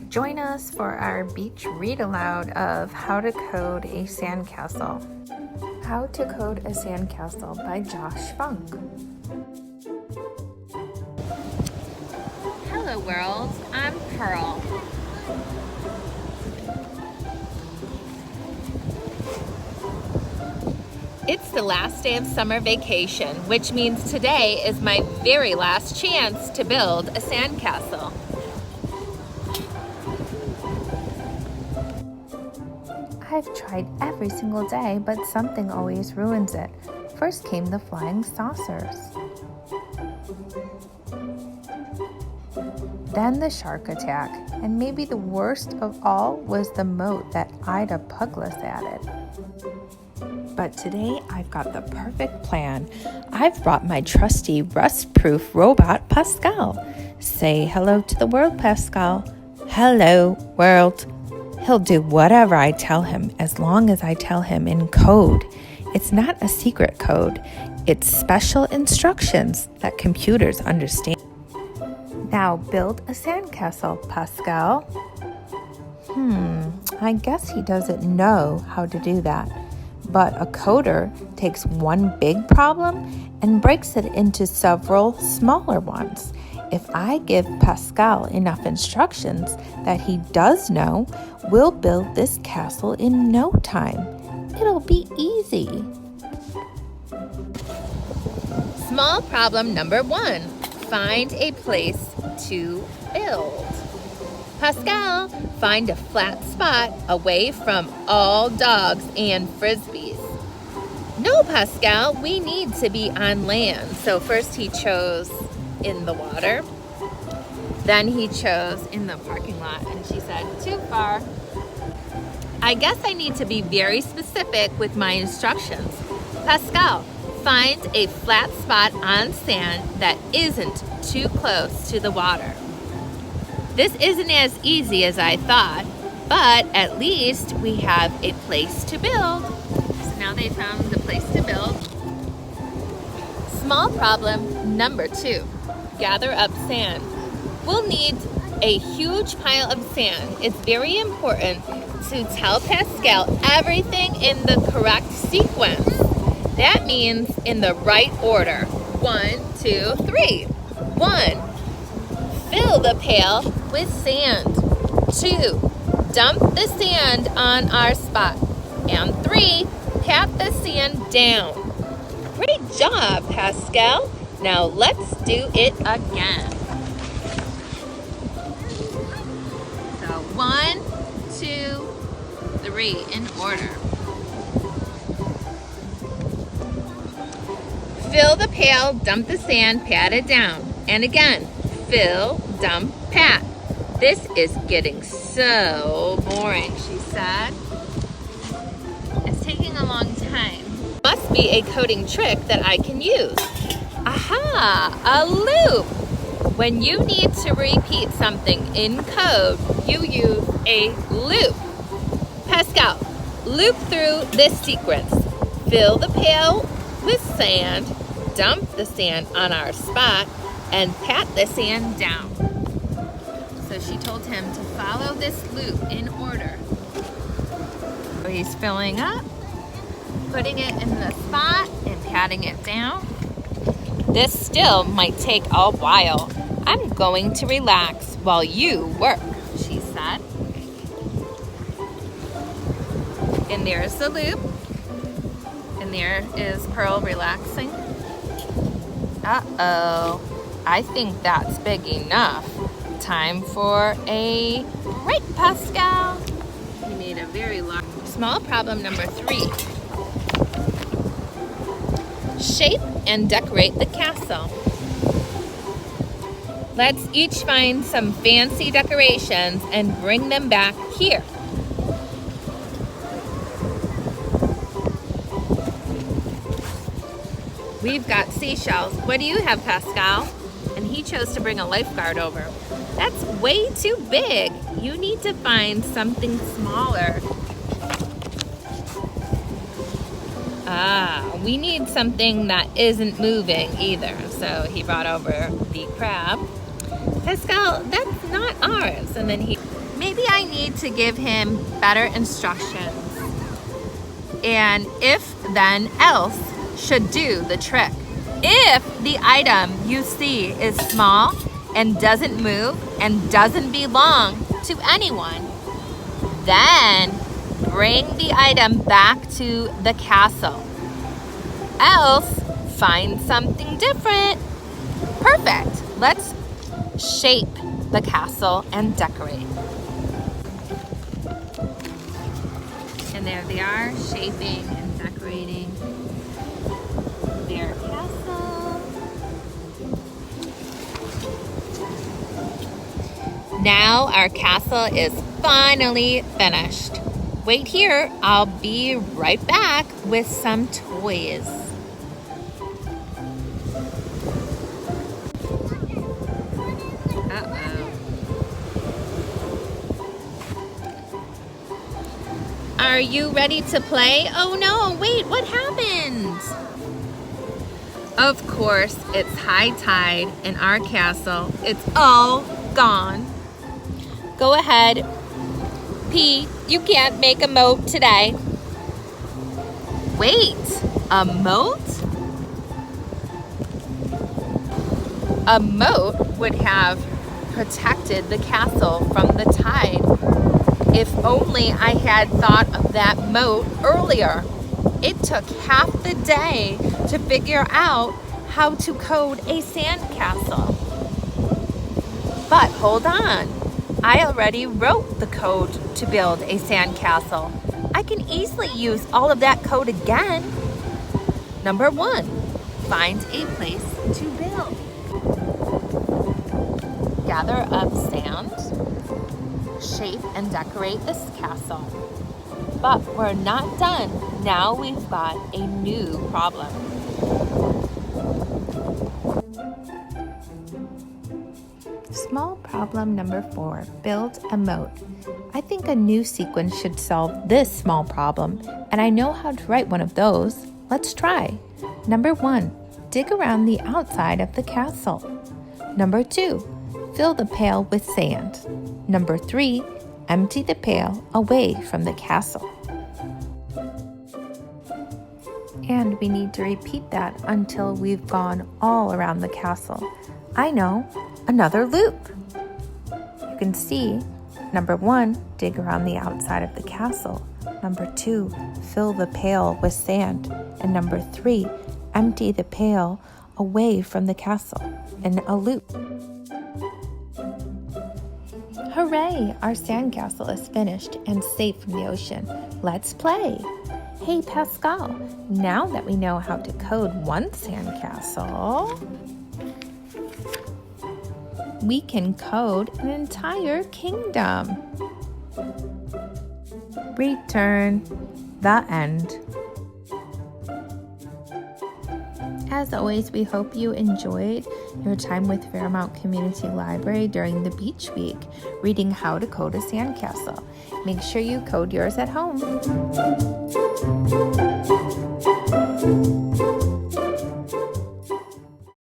Join us for our beach read aloud of How to Code a Sandcastle. How to Code a Sandcastle by Josh Funk. Hello world, I'm Pearl. It's the last day of summer vacation, which means today is my very last chance to build a sandcastle. I've tried every single day, but something always ruins it. First came the flying saucers. Then the shark attack, and maybe the worst of all was the moat that Ida Puglis added. But today I've got the perfect plan. I've brought my trusty rust-proof robot, Pascal. Say hello to the world, Pascal. Hello, world. He'll do whatever I tell him as long as I tell him in code. It's not a secret code. It's special instructions that computers understand. Now build a sandcastle, Pascal. I guess he doesn't know how to do that. But a coder takes one big problem and breaks it into several smaller ones. If I give Pascal enough instructions that he does know, we'll build this castle in no time. It'll be easy. Small problem number 1. Find a place to build. Pascal, find a flat spot away from all dogs and frisbees. No, Pascal, we need to be on land. So first he chose in the water. Then he chose in the parking lot, and she said, too far. I guess I need to be very specific with my instructions. Pascal, find a flat spot on sand that isn't too close to the water. This isn't as easy as I thought, but at least we have a place to build. So now they found the place to build. Small problem number 2. Gather up sand. We'll need a huge pile of sand. It's very important to tell Pascal everything in the correct sequence. That means in the right order. 1, 2, 3. 1. Fill the pail with sand. 2. Dump the sand on our spot. And 3. Pat the sand down. Great job, Pascal. Now let's do it again. So 1, 2, 3 in order. Fill the pail, dump the sand, pat it down. And again, fill, dump, pat. This is getting so boring, she said. It's taking a long time. Must be a coding trick that I can use. Aha, a loop. When you need to repeat something in code, you use a loop. Pascal, loop through this sequence. Fill the pail with sand, dump the sand on our spot, and pat the sand down. So she told him to follow this loop in order. So he's filling up, putting it in the spot, and patting it down. This still might take a while. I'm going to relax while you work, she said. And there's the loop. And there is Pearl relaxing. Uh-oh. I think that's big enough. Time for a break, Pascal. He made a very large. Small problem number 3. Shape and decorate the castle. Let's each find some fancy decorations and bring them back here. We've got seashells. What do you have, Pascal? And he chose to bring a lifeguard over. That's way too big. You need to find something smaller. We need something that isn't moving either. So he brought over the crab. Pascal, that's not ours. And then maybe I need to give him better instructions. And if then else should do the trick. If the item you see is small and doesn't move and doesn't belong to anyone, then bring the item back to the castle. Else, find something different. Perfect. Let's shape the castle and decorate. And there they are, shaping and decorating their castle. Now our castle is finally finished. Wait here, I'll be right back with some toys. Are you ready to play? Oh no, wait, what happened? Of course, it's high tide in our castle. It's all gone. Go ahead. P, you can't make a moat today. Wait, a moat? A moat would have protected the castle from the tide. If only I had thought of that moat earlier. It took half the day to figure out how to code a sandcastle. But hold on, I already wrote the code to build a sandcastle. I can easily use all of that code again. Number 1, find a place to build. Gather up sand. Shape and decorate this castle. But we're not done. Now we've got a new problem. Small problem number 4, build a moat. I think a new sequence should solve this small problem, and I know how to write one of those. Let's try. Number 1, dig around the outside of the castle. Number 2, fill the pail with sand. Number 3, empty the pail away from the castle. And we need to repeat that until we've gone all around the castle. I know, another loop. You can see, number 1, dig around the outside of the castle. Number 2, fill the pail with sand. And number 3, empty the pail away from the castle in a loop. Hooray! Our sandcastle is finished and safe from the ocean. Let's play! Hey Pascal, now that we know how to code one sandcastle, we can code an entire kingdom. Return the end. As always, we hope you enjoyed your time with Fairmount Community Library during the Beach Week, reading how to code a sandcastle. Make sure you code yours at home.